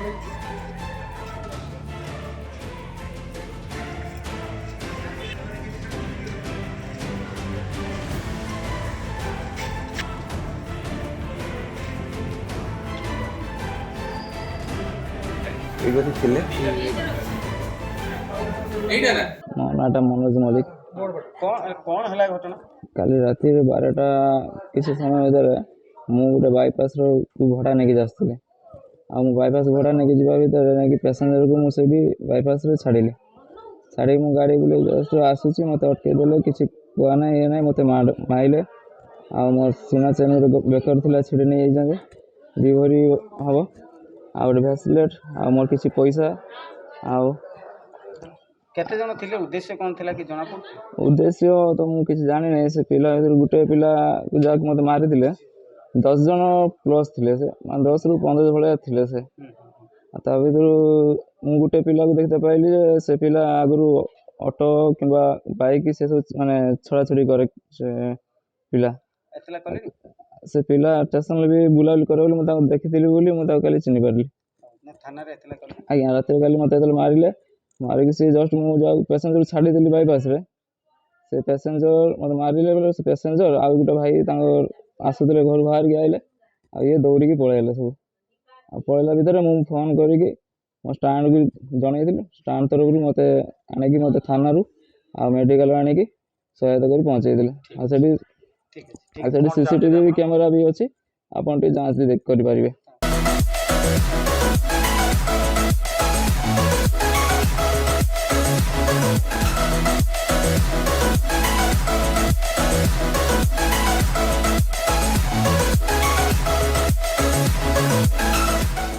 ମୋ ନାଁଟା ମନୋଜ ମଲ୍ଲିକ। କାଲି ରାତିରେ 12ଟା କିଛି ସମୟ ଭିତରେ ମୁଁ ଗୋଟେ ବାଇପାସ୍ର ଭଡ଼ା ନେଇକି ଆସିଥିଲି। ଆଉ ମୁଁ ବାଇପାସ୍ ଭଡ଼ା ନେଇକି ଯିବା ଭିତରେ ନେଇକି ପ୍ୟାସେଞ୍ଜରକୁ ମୁଁ ସେଇଠି ବାଇପାସ୍ରେ ଛାଡ଼ିଲି। ଛାଡ଼ିକି ମୁଁ ଗାଡ଼ି ବୁଲେଇ ଜଷ୍ଟ ଆସୁଛି, ମୋତେ ଅଟକେଇ ଦେଲେ, କିଛି କୁହା ନାହିଁ ଇଏ ନାହିଁ, ମୋତେ ମାଇଲେ। ଆଉ ମୋ ସୁନା ଚେନ୍ର ବେକର ଥିଲା ଛିଡ଼ି ନେଇଯାଇଛନ୍ତି 2 ଭରି ହେବ। ଆଉ ଗୋଟେ ଭ୍ୟାସଲେଟ୍, ଆଉ ମୋର କିଛି ପଇସା। ଆଉ କେତେ ଜଣ ଥିଲେ? ଉଦ୍ଦେଶ୍ୟ କ'ଣ ଥିଲା କି ଜଣା ପଡ଼ୁଛି? ଉଦ୍ଦେଶ୍ୟ ତ ମୁଁ କିଛି ଜାଣିନି। ସେ ପିଲା ଭିତରୁ ଗୋଟେ ପିଲାକୁ ଯାହାକୁ ମୋତେ ମାରିଥିଲେ 10 ଜଣ ପ୍ଲସ୍ ଥିଲେ, ସେ ମାନେ 10ରୁ 15 ଭଳିଆ ଥିଲେ ସେ। ଆଉ ତା ଭିତରୁ ମୁଁ ଗୋଟେ ପିଲାକୁ ଦେଖିତେ ପାଇଲି ଯେ ସେ ପିଲା ଆଗରୁ ଅଟୋ କିମ୍ବା ବାଇକ୍ ସେସବୁ ମାନେ ଛଡ଼ାଛଡ଼ି କରେ। ସେ ପିଲା ସେ ପିଲା ଷ୍ଟେସନରେ ବି ବୁଲାବୁଲି କରେ ବୋଲି ମୁଁ ତାକୁ ଦେଖିଥିଲି ବୋଲି ମୁଁ ତାକୁ କାଲି ଚିହ୍ନି ପାରିଲି। ଆଜ୍ଞା, ରାତିରେ କାଲି ମୋତେ ଯେତେବେଳେ ମାରିକି ସେ ଜଷ୍ଟ ମୁଁ ଯାଉ ପ୍ୟାସେଞ୍ଜର ଛାଡ଼ିଦେଲି ବାଇପାସ୍ରେ, ସେ ପ୍ୟାସେଞ୍ଜର ମୋତେ ମାରିଲେ ବୋଲେ ସେ ପ୍ୟାସେଞ୍ଜର ଆଉ ଗୋଟେ ଭାଇ ତାଙ୍କ ଆସୁଥିଲେ ଘରୁ ବାହାରିକି ଆଇଲେ, ଆଉ ଇଏ ଦୌଡ଼ିକି ପଳେଇଲେ ସବୁ। ଆଉ ପଳେଇଲା ଭିତରେ ମୁଁ ଫୋନ୍ କରିକି ମୋ ଷ୍ଟାଣ୍ଡକୁ ଜଣେଇଥିଲି। ଷ୍ଟାଣ୍ଡ ତରଫରୁ ମୋତେ ଆଣିକି ମୋତେ ଥାନାରୁ ଆଉ ମେଡ଼ିକାଲ ଆଣିକି ସହାୟତା କରି ପହଞ୍ଚେଇଥିଲେ। ଆଉ ସେଠି CCTV କ୍ୟାମେରା ବି ଅଛି, ଆପଣ ଟିକେ ଯାଞ୍ଚ ବି କରିପାରିବେ।